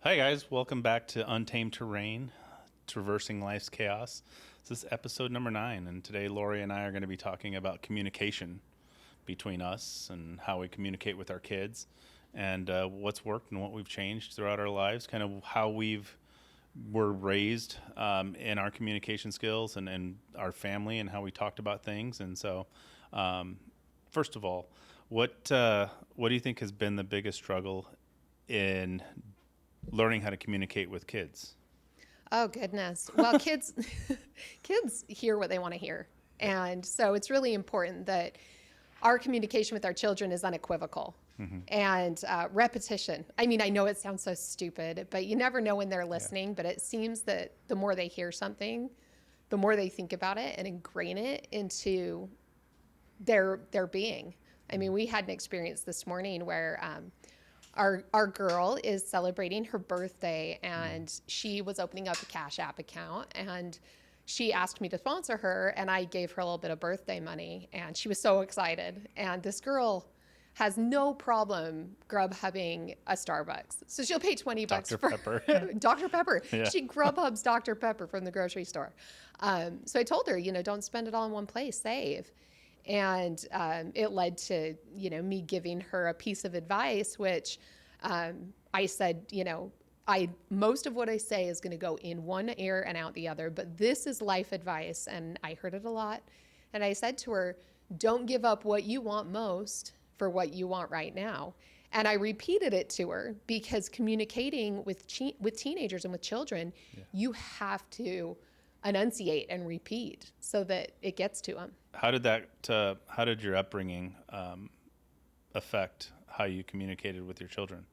Hi, guys. Welcome back to Untamed Terrain, Traversing Life's Chaos. This is episode number 9, and today Lori and I are going to be talking about communication between us and how we communicate with our kids and what's worked and what we've changed throughout our lives, kind of how were raised in our communication skills and our family and how we talked about things. And so, first of all, what do you think has been the biggest struggle in learning how to communicate with kids? Oh goodness. Well, kids kids hear what they want to hear. And so it's really important that our communication with our children is unequivocal. And repetition. I mean, I know it sounds so stupid, but you never know when they're listening. But it seems that the more they hear something, the more they think about it and ingrain it into their being. I mean, we had an experience this morning where our girl is celebrating her birthday, and she was opening up a Cash App account, and she asked me to sponsor her, and I gave her a little bit of birthday money, and she was so excited. And this girl has no problem Grubhubbing a Starbucks. So she'll pay 20 bucks Dr. for Pepper. Dr. Pepper. Yeah. She Grubhubs Dr. Pepper from the grocery store. So I told her, don't spend it all in one place, save. And it led to, me giving her a piece of advice, which I said, most of what I say is going to go in one ear and out the other, but this is life advice. And I heard it a lot. And I said to her, don't give up what you want most for what you want right now. And I repeated it to her because communicating with teenagers and with children, you have to enunciate and repeat so that it gets to them. How did your upbringing affect how you communicated with your children?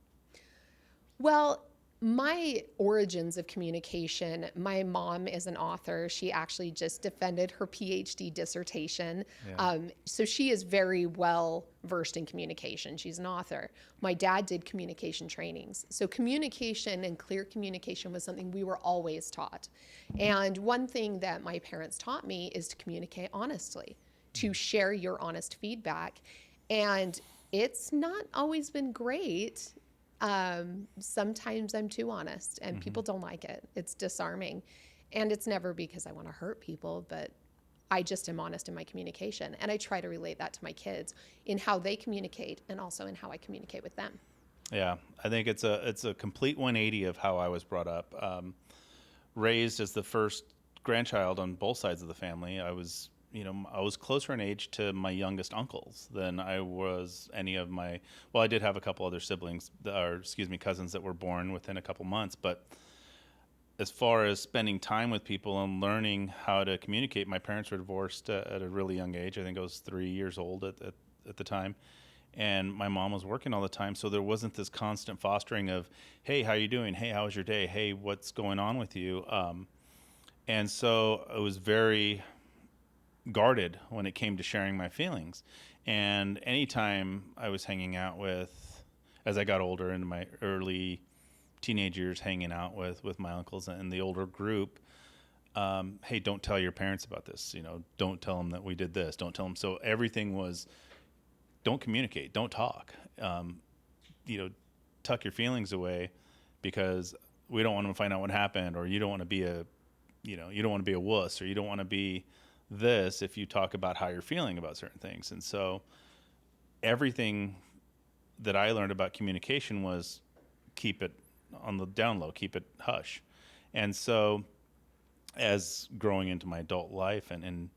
Well, my origins of communication, my mom is an author. She actually just defended her PhD dissertation. Yeah. So she is very well versed in communication. She's an author. My dad did communication trainings. So communication and clear communication was something we were always taught. And one thing that my parents taught me is to communicate honestly, to share your honest feedback. And it's not always been great. Sometimes I'm too honest and people don't like it. It's disarming. And it's never because I want to hurt people, but I just am honest in my communication. And I try to relate that to my kids in how they communicate and also in how I communicate with them. Yeah, I think it's a complete 180 of how I was brought up. Raised as the first grandchild on both sides of the family, I was closer in age to my youngest uncles than I was any of my. Well, I did have a couple other cousins that were born within a couple months. But as far as spending time with people and learning how to communicate, my parents were divorced at a really young age. I think I was 3 years old at the time. And my mom was working all the time, so there wasn't this constant fostering of, hey, how you doing? Hey, how was your day? Hey, what's going on with you? And so it was very guarded when it came to sharing my feelings. And anytime I was hanging out with, as I got older into my early teenage years, hanging out with my uncles and the older group, hey, don't tell your parents about this. Don't tell them that we did this. Don't tell them. So everything was, don't communicate, don't talk. Tuck your feelings away because we don't want them to find out what happened, or you don't want to be you don't want to be a wuss, or you don't want to be this if you talk about how you're feeling about certain things. And so everything that I learned about communication was keep it on the down low, keep it hush. And so as growing into my adult life and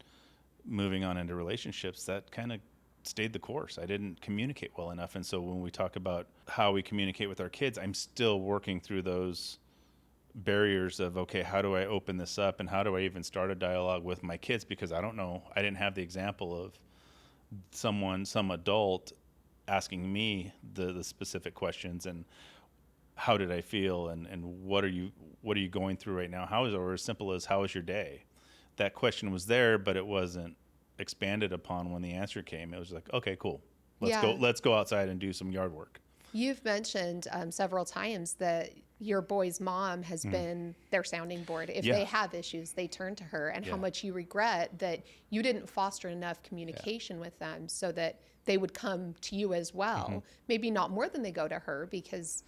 moving on into relationships, that kind of stayed the course. I didn't communicate well enough. And so when we talk about how we communicate with our kids, I'm still working through those barriers of, okay, how do I open this up and how do I even start a dialogue with my kids? Because I don't know, I didn't have the example of some adult asking me the specific questions and how did I feel and what are you going through right now? Or as simple as how was your day? That question was there, but it wasn't expanded upon when the answer came. It was like, okay, cool. Let's go outside and do some yard work. You've mentioned several times that your boy's mom has been their sounding board. If they have issues, they turn to her, and how much you regret that you didn't foster enough communication with them so that they would come to you as well. Maybe not more than they go to her because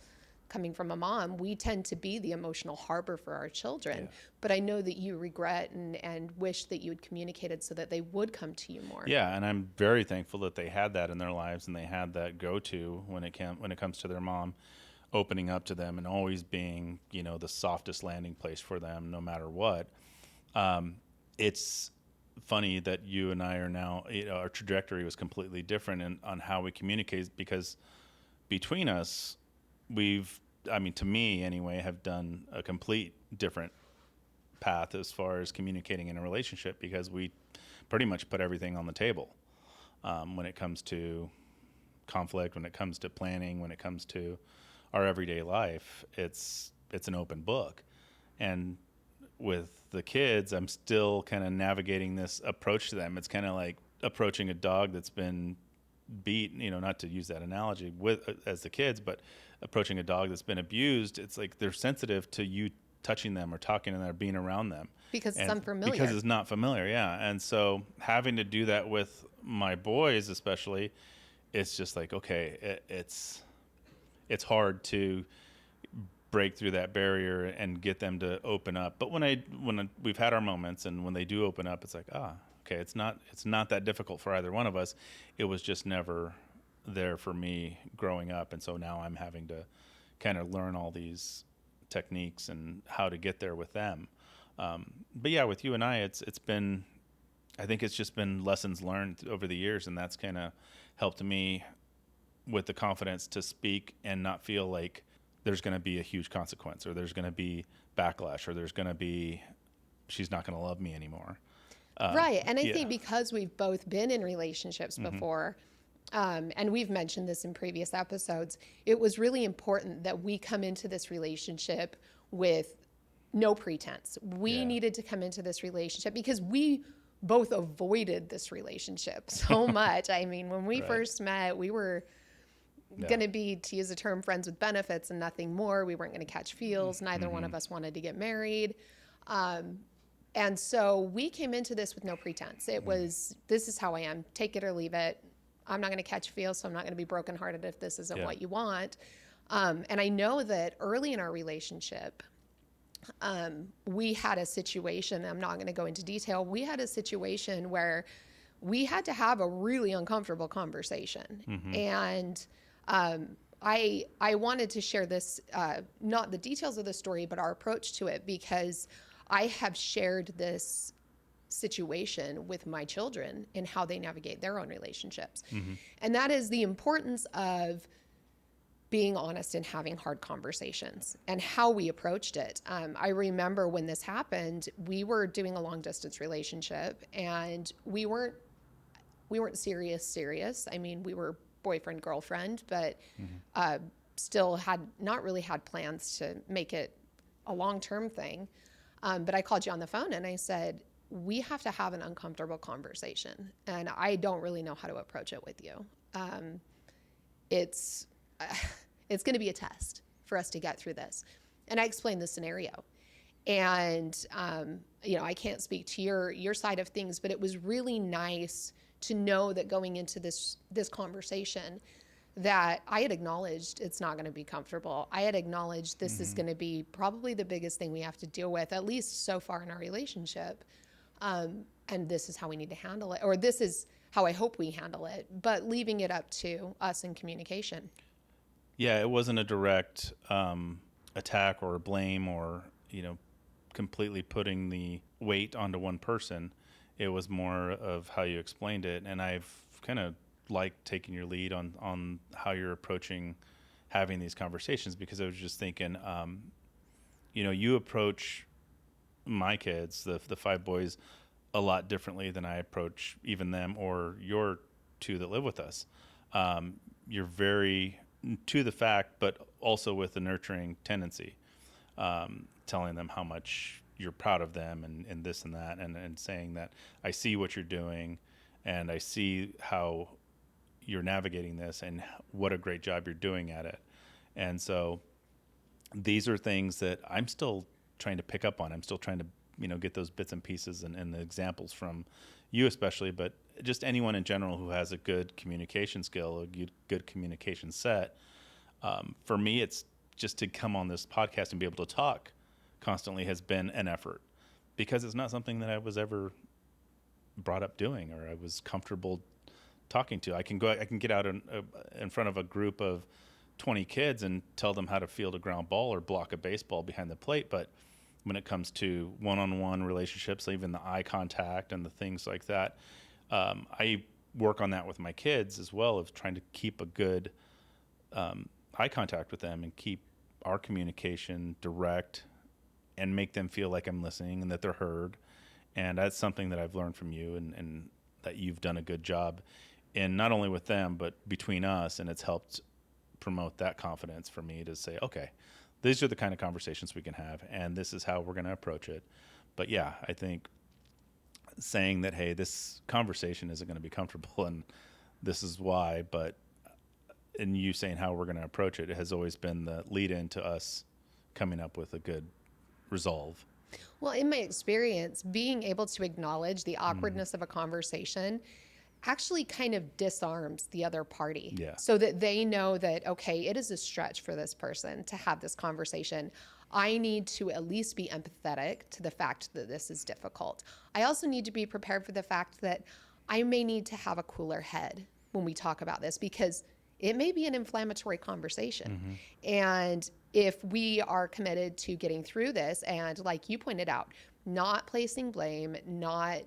coming from a mom, we tend to be the emotional harbor for our children. Yeah. But I know that you regret and wish that you had communicated so that they would come to you more. Yeah, and I'm very thankful that they had that in their lives and they had that go-to when it comes to their mom, opening up to them and always being, the softest landing place for them no matter what. It's funny that you and I are now, our trajectory was completely different on how we communicate, because between us, to me anyway, have done a complete different path as far as communicating in a relationship, because we pretty much put everything on the table when it comes to conflict, when it comes to planning, when it comes to our everyday life. It's an open book. And with the kids, I'm still kind of navigating this approach to them. It's kind of like approaching a dog that's been beat, not to use that analogy with as the kids, but approaching a dog that's been abused. It's like they're sensitive to you touching them or talking to them or being around them Because it's and unfamiliar. because it's not familiar. Yeah. And so having to do that with my boys, especially, it's just like, okay, it's hard to break through that barrier and get them to open up. But we've had our moments, and when they do open up, it's like, okay, it's not that difficult for either one of us. It was just never there for me growing up, and so now I'm having to kind of learn all these techniques and how to get there with them. But yeah, with you and I think it's just been lessons learned over the years, and that's kind of helped me with the confidence to speak and not feel like there's going to be a huge consequence, or there's going to be backlash, or there's going to be, she's not going to love me anymore. Right. And I yeah. think because we've both been in relationships before, and we've mentioned this in previous episodes, it was really important that we come into this relationship with no pretense. We Yeah. needed to come into this relationship because we both avoided this relationship so much. I mean, when we Right. first met, we were going to be, to use the term, friends with benefits and nothing more. We weren't going to catch feels. Neither one of us wanted to get married. And so we came into this with no pretense. It was, this is how I am. Take it or leave it. I'm not going to catch feels, so I'm not going to be brokenhearted if this isn't Yeah. what you want. And I know that early in our relationship, we had a situation, I'm not going to go into detail, we had a situation where we had to have a really uncomfortable conversation. And I wanted to share this, not the details of the story, but our approach to it, because I have shared this situation with my children in how they navigate their own relationships. And that is the importance of being honest and having hard conversations and how we approached it. I remember when this happened, we were doing a long distance relationship, and we weren't serious. I mean, we were boyfriend, girlfriend, but still had not really had plans to make it a long-term thing. But I called you on the phone and I said, we have to have an uncomfortable conversation, and I don't really know how to approach it with you. It's going to be a test for us to get through this. And I explained the scenario. And, I can't speak to your side of things, but it was really nice to know that going into this conversation, that I had acknowledged it's not going to be comfortable. I had acknowledged this is going to be probably the biggest thing we have to deal with, at least so far in our relationship. And this is how we need to handle it, or this is how I hope we handle it, but leaving it up to us in communication. Yeah, it wasn't a direct attack or blame or, completely putting the weight onto one person. It was more of how you explained it. And I've kind of liked taking your lead on how you're approaching having these conversations, because I was just thinking, you approach my kids, the 5 boys, a lot differently than I approach even them or your 2 that live with us. You're very to the fact, but also with a nurturing tendency, telling them how much you're proud of them and this and that, and saying that I see what you're doing and I see how you're navigating this and what a great job you're doing at it. And so these are things that I'm still trying to pick up on. I'm still trying to, get those bits and pieces and the examples from you especially, but just anyone in general who has a good communication skill, a good communication set. For me, it's just to come on this podcast and be able to talk constantly has been an effort, because it's not something that I was ever brought up doing or I was comfortable talking to. I can get out in front of a group of 20 kids and tell them how to field a ground ball or block a baseball behind the plate. But when it comes to one-on-one relationships, even the eye contact and the things like that, I work on that with my kids as well, of trying to keep a good eye contact with them and keep our communication direct and make them feel like I'm listening and that they're heard. And that's something that I've learned from you, and that you've done a good job in, not only with them, but between us. And it's helped promote that confidence for me to say, okay, these are the kind of conversations we can have, and this is how we're going to approach it. But yeah, I think saying that, hey, this conversation isn't going to be comfortable and this is why, but and you saying how we're going to approach it, it has always been the lead in to us coming up with a good resolve. Well, in my experience, being able to acknowledge the awkwardness of a conversation actually kind of disarms the other party. Yeah. So that they know that, okay, it is a stretch for this person to have this conversation. I need to at least be empathetic to the fact that this is difficult. I also need to be prepared for the fact that I may need to have a cooler head when we talk about this, because it may be an inflammatory conversation. And if we are committed to getting through this, and like you pointed out, not placing blame, not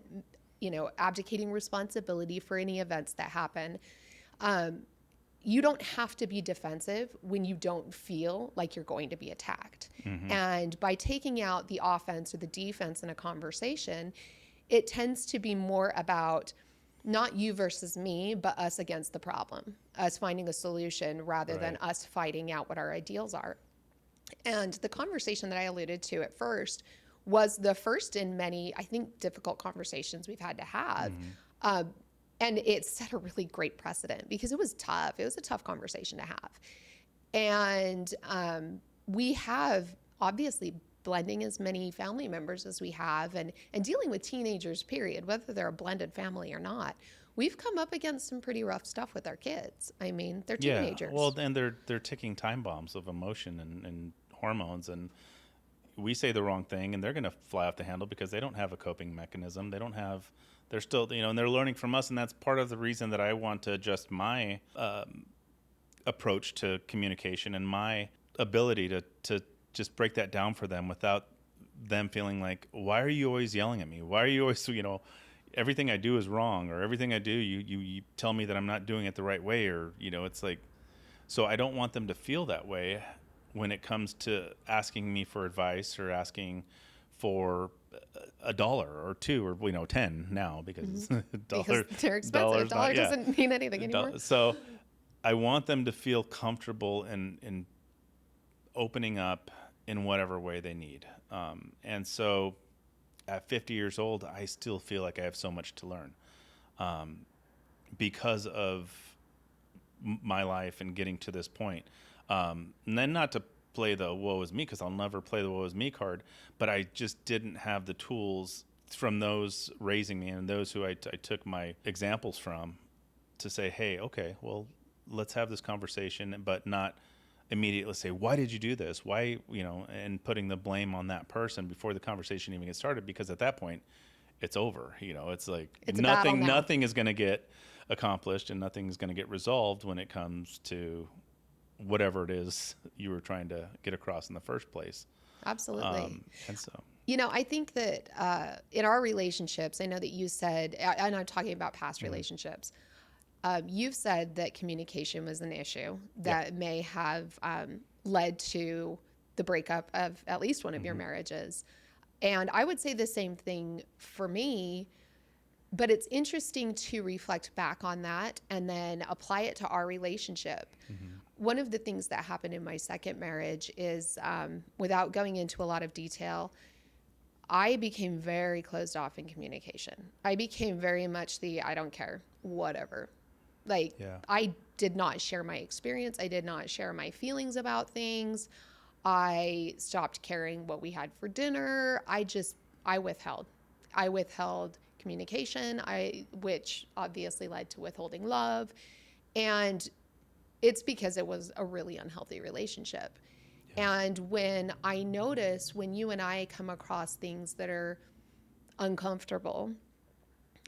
abdicating responsibility for any events that happen, you don't have to be defensive when you don't feel like you're going to be attacked. And by taking out the offense or the defense in a conversation, it tends to be more about not you versus me, but us against the problem, us finding a solution rather than us fighting out what our ideals are. And the conversation that I alluded to at first was the first in many, I think, difficult conversations we've had to have. And it set a really great precedent because it was tough. It was a tough conversation to have. And we have obviously blending as many family members as we have, and dealing with teenagers, period, whether they're a blended family or not. We've come up against some pretty rough stuff with our kids. I mean, they're teenagers. Yeah, well, and they're ticking time bombs of emotion and hormones, and we say the wrong thing and they're going to fly off the handle because they don't have a coping mechanism. They're still, and they're learning from us. And that's part of the reason that I want to adjust my approach to communication and my ability to just break that down for them without them feeling like, why are you always yelling at me? Why are you always, everything I do is wrong, or everything I do, you tell me that I'm not doing it the right way, or, it's like, so I don't want them to feel that way when it comes to asking me for advice or asking for $1 or $2 or 10 now, because because they're expensive. $1 doesn't mean anything anymore. So I want them to feel comfortable in opening up in whatever way they need. And so at 50 years old, I still feel like I have so much to learn because of my life and getting to this point. And then not to play the woe is me, because I'll never play the woe is me card, but I just didn't have the tools from those raising me and those who I took my examples from to say, hey, okay, well, let's have this conversation, but not immediately say, why did you do this? Why, and putting the blame on that person before the conversation even gets started, because at that point it's over. It's like nothing is going to get accomplished and nothing is going to get resolved when it comes to whatever it is you were trying to get across in the first place. Absolutely. And so, I think that in our relationships, I know that you said, and I'm talking about past relationships, you've said that communication was an issue that may have led to the breakup of at least one of your marriages. And I would say the same thing for me, but it's interesting to reflect back on that and then apply it to our relationship. One of the things that happened in my second marriage is, without going into a lot of detail, I became very closed off in communication. I became very much I don't care, whatever. I did not share my experience. I did not share my feelings about things. I stopped caring what we had for dinner. I withheld. I withheld communication, which obviously led to withholding love. And it's because it was a really unhealthy relationship. Yeah. And when you and I come across things that are uncomfortable,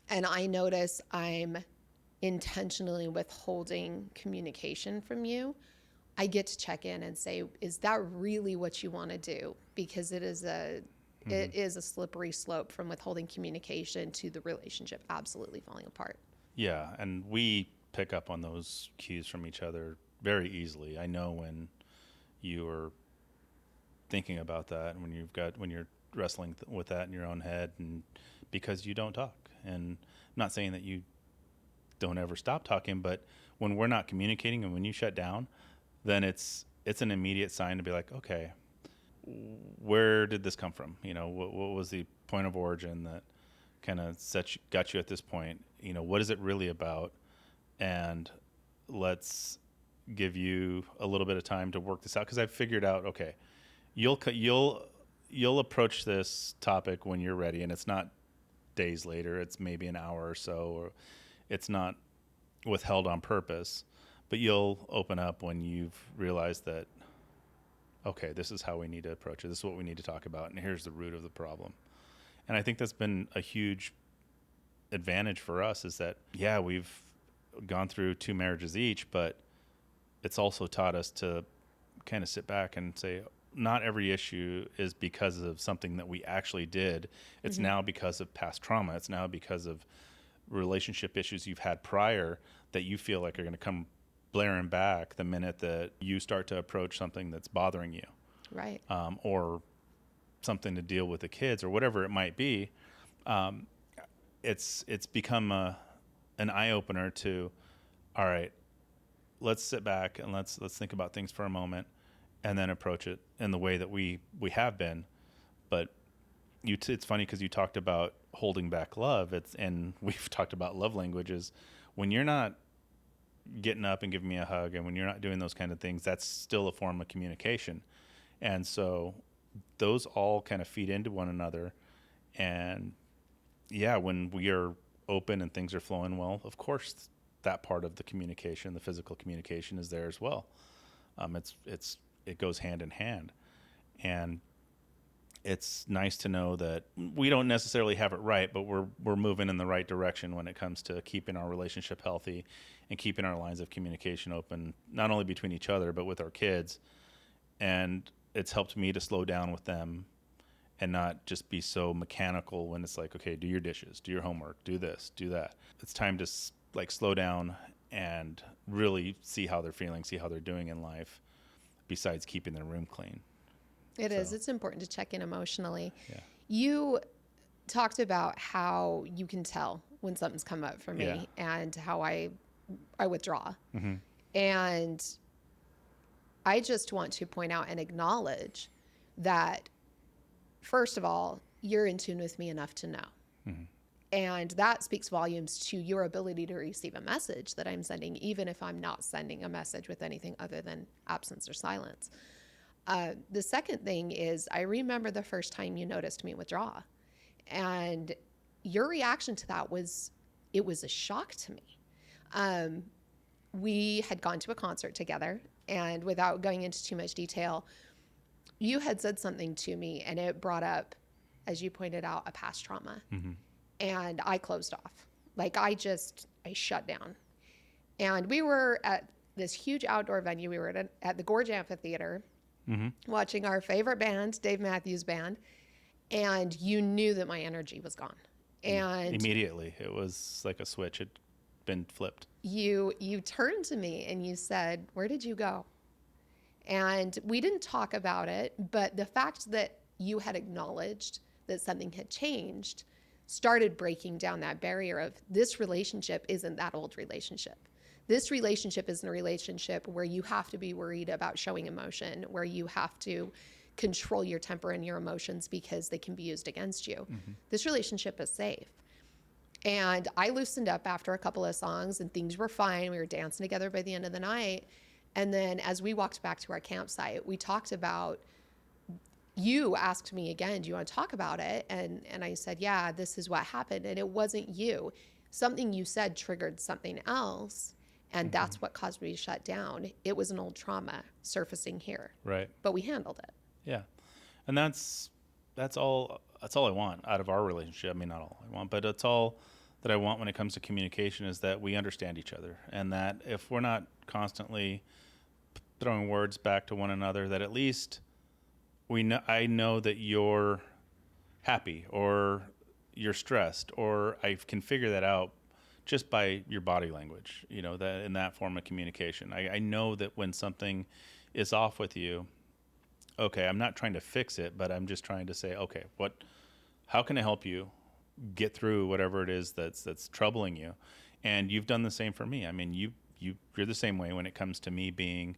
and I notice I'm intentionally withholding communication from you, I get to check in and say, is that really what you want to do? Because it is a slippery slope from withholding communication to the relationship absolutely falling apart. Yeah, and we pick up on those cues from each other very easily. I know when you are thinking about that, and when you're wrestling with that in your own head, and because you don't talk. And I'm not saying that you don't ever stop talking, but when we're not communicating and when you shut down, then it's an immediate sign to be like, okay, where did this come from? What was the point of origin that kind of got you at this point? What is it really about? And let's give you a little bit of time to work this out, because I've figured out, okay, you'll approach this topic when you're ready, and it's not days later. It's maybe an hour or so, or it's not withheld on purpose, but you'll open up when you've realized that, okay, this is how we need to approach it. This is what we need to talk about, and here's the root of the problem. And I think that's been a huge advantage for us, is that, yeah, we've gone through 2 marriages each, but it's also taught us to kind of sit back and say, not every issue is because of something that we actually did. It's now because of past trauma. It's now because of relationship issues you've had prior that you feel like are going to come blaring back the minute that you start to approach something that's bothering you, Right. or something to deal with the kids or whatever it might be. It's become an eye opener to, all right, let's sit back and let's think about things for a moment, and then approach it in the way that we have been. But it's funny because you talked about holding back love. And we've talked about love languages. When you're not getting up and giving me a hug, and when you're not doing those kind of things, that's still a form of communication. And so those all kind of feed into one another. And yeah, when we are open and things are flowing well, of course, that part of the communication, the physical communication, is there as well. It goes hand in hand. And it's nice to know that we don't necessarily have it right, but we're moving in the right direction when it comes to keeping our relationship healthy and keeping our lines of communication open, not only between each other, but with our kids. And it's helped me to slow down with them and not just be so mechanical when it's like, okay, do your dishes, do your homework, do this, do that. It's time to slow down and really see how they're feeling, see how they're doing in life, besides keeping their room clean. It is. It's important to check in emotionally. Yeah. You talked about how you can tell when something's come up for me, Yeah. and how I withdraw. Mm-hmm. And I just want to point out and acknowledge that, first of all, you're in tune with me enough to know. Mm-hmm. And that speaks volumes to your ability to receive a message that I'm sending, even if I'm not sending a message with anything other than absence or silence. The second thing is, I remember the first time you noticed me withdraw, and your reaction to that was a shock to me. We had gone to a concert together, and without going into too much detail, you had said something to me, and it brought up, as you pointed out, a past trauma. Mm-hmm. And I closed off. Like I shut down. And we were at this huge outdoor venue. We were at the Gorge Amphitheater, Mm-hmm. watching our favorite band, Dave Matthews Band. And you knew that my energy was gone. And Immediately, it was like a switch had been flipped. you turned to me and you said, "Where did you go?" And we didn't talk about it, but the fact that you had acknowledged that something had changed started breaking down that barrier of, this relationship isn't that old relationship. This relationship isn't a relationship where you have to be worried about showing emotion, where you have to control your temper and your emotions because they can be used against you. Mm-hmm. This relationship is safe. And I loosened up after a couple of songs and things were fine. We were dancing together by the end of the night. And then as we walked back to our campsite, we talked about, you asked me again, do you want to talk about it? And I said, yeah, this is what happened. And it wasn't you. Something you said triggered something else. And that's what caused me to shut down. It was an old trauma surfacing here, Right. but we handled it. Yeah. And that's all I want out of our relationship. I mean, not all I want, but it's all that I want when it comes to communication, is that we understand each other, and that if we're not constantly throwing words back to one another, that at least I know that you're happy or you're stressed, or I can figure that out just by your body language, that in that form of communication. I know that when something is off with you, okay, I'm not trying to fix it, but I'm just trying to say, okay, how can I help you get through whatever it is that's troubling you? And you've done the same for me. I mean, you're the same way when it comes to me being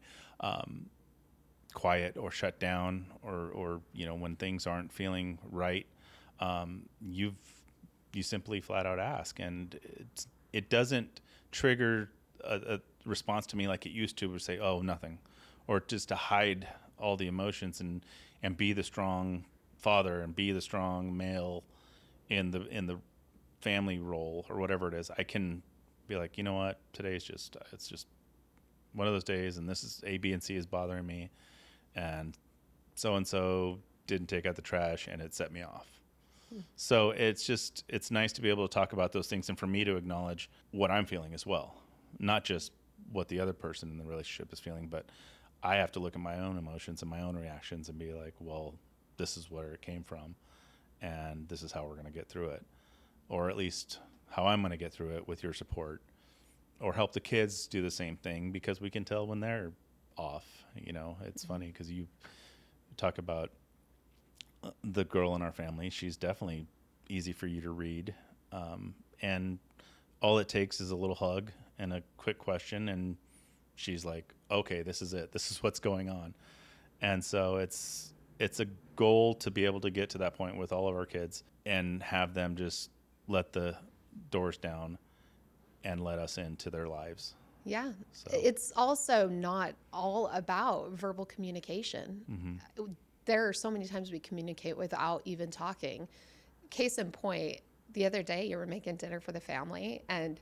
quiet or shut down, or when things aren't feeling right. You simply flat out ask, and it doesn't trigger a response to me like it used to, or say, oh, nothing, or just to hide all the emotions and be the strong father and be the strong male in the family role or whatever it is. I can be like, you know what, today's it's just one of those days, and this is A, B, and C is bothering me, and so didn't take out the trash, and it set me off. So it's nice to be able to talk about those things, and for me to acknowledge what I'm feeling as well, not just what the other person in the relationship is feeling, but I have to look at my own emotions and my own reactions and be like, well, this is where it came from, and this is how we're going to get through it, or at least how I'm going to get through it with your support, or help the kids do the same thing, because we can tell when they're off. It's funny because you talk about the girl in our family. She's definitely easy for you to read, and all it takes is a little hug and a quick question, and she's like, okay, this is it, this is what's going on. And so it's a goal to be able to get to that point with all of our kids and have them just let the doors down and let us into their lives. Yeah. So. It's also not all about verbal communication. Mm-hmm. There are so many times we communicate without even talking. Case in point, the other day you were making dinner for the family, and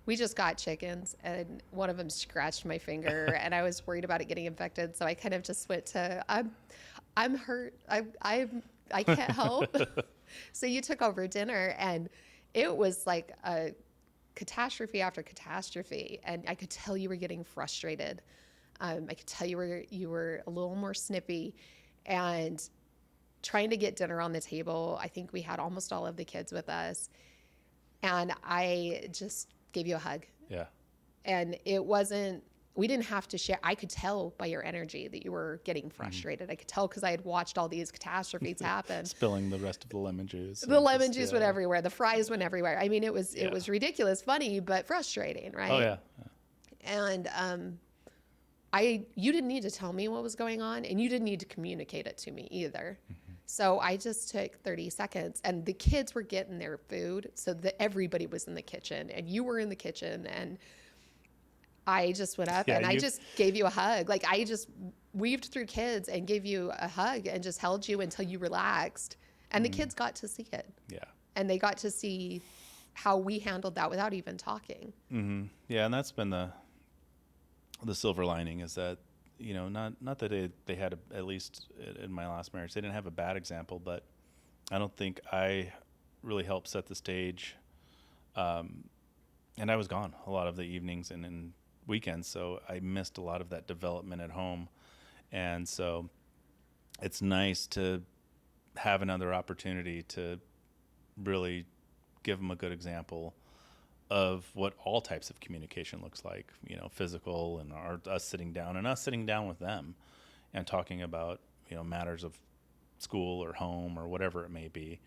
we just got chickens, and one of them scratched my finger, and I was worried about it getting infected. So I kind of just went to, I'm hurt. I can't help. So you took over dinner, and it was like a catastrophe after catastrophe, and I could tell you were getting frustrated. I could tell you were a little more snippy, and trying to get dinner on the table. I think we had almost all of the kids with us, and I just gave you a hug. Yeah. And we didn't have to share. I could tell by your energy that you were getting frustrated. Mm-hmm. I could tell because I had watched all these catastrophes happen. Spilling the rest of the lemon juice. The lemon juice went everywhere. The fries went everywhere. I mean, it was ridiculous, funny, but frustrating, right? Oh, yeah. And you didn't need to tell me what was going on, and you didn't need to communicate it to me either. Mm-hmm. So I just took 30 seconds, and the kids were getting their food, so that everybody was in the kitchen, and you were in the kitchen, and I just went up and I just gave you a hug. Like, I just weaved through kids and gave you a hug and just held you until you relaxed. And the kids got to see it. Yeah. And they got to see how we handled that without even talking. Mm-hmm. Yeah, and that's been the silver lining, is that, not that they had at least in my last marriage, they didn't have a bad example, but I don't think I really helped set the stage. And I was gone a lot of the evenings and weekends, so I missed a lot of that development at home. And so it's nice to have another opportunity to really give them a good example of what all types of communication looks like, physical, and us sitting down with them and talking about, matters of school or home or whatever it may be.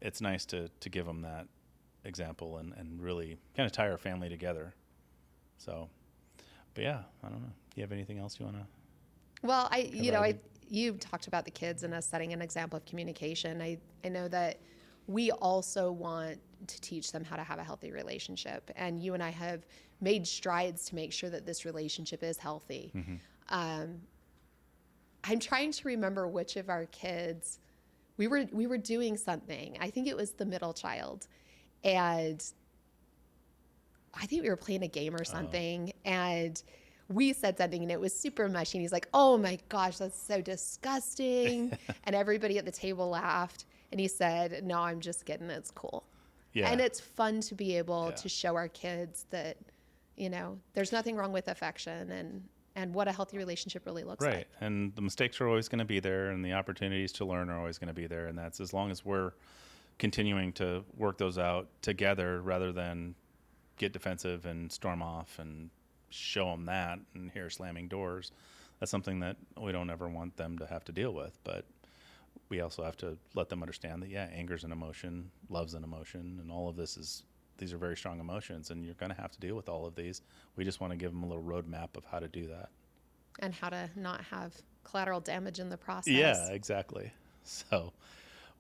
It's nice to give them that example and really kind of tie our family together. So, but yeah, I don't know. Do you have anything else you want to? Well, you talked about the kids and us setting an example of communication. I know that we also want to teach them how to have a healthy relationship, and you and I have made strides to make sure that this relationship is healthy. Mm-hmm. I'm trying to remember which of our kids we were doing something. I think it was the middle child. And I think we were playing a game or something, and we said something and it was super mushy. And he's like, "Oh my gosh, that's so disgusting." And everybody at the table laughed. And he said, "No, I'm just kidding. It's cool." Yeah. And it's fun to be able Yeah. to show our kids that, there's nothing wrong with affection and what a healthy relationship really looks Right. like. And the mistakes are always going to be there, and the opportunities to learn are always going to be there. And that's as long as we're continuing to work those out together rather than get defensive and storm off and show them that and hear slamming doors. That's something that we don't ever want them to have to deal with. But we also have to let them understand that, yeah, anger is an emotion, love's an emotion, and all of these are very strong emotions, and you're going to have to deal with all of these. We just want to give them a little roadmap of how to do that. And how to not have collateral damage in the process. Yeah, exactly. So,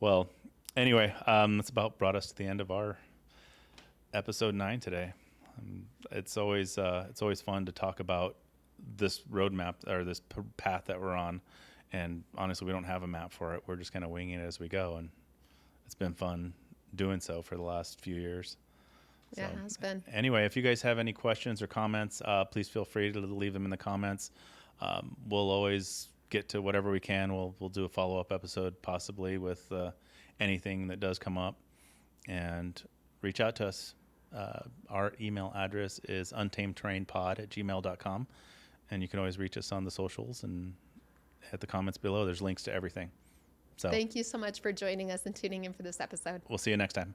well, anyway, that's about brought us to the end of our episode 9 today. It's always fun to talk about this roadmap or this path that we're on. And honestly, we don't have a map for it. We're just kind of winging it as we go. And it's been fun doing so for the last few years. Yeah, it has been. Anyway, if you guys have any questions or comments, please feel free to leave them in the comments. We'll always get to whatever we can. We'll do a follow-up episode possibly with anything that does come up. And reach out to us. Our email address is untamedtrainpod@gmail.com. And you can always reach us on the socials and hit the comments below. There's links to everything. So Thank you so much for joining us and tuning in for this episode. we'll see you next time.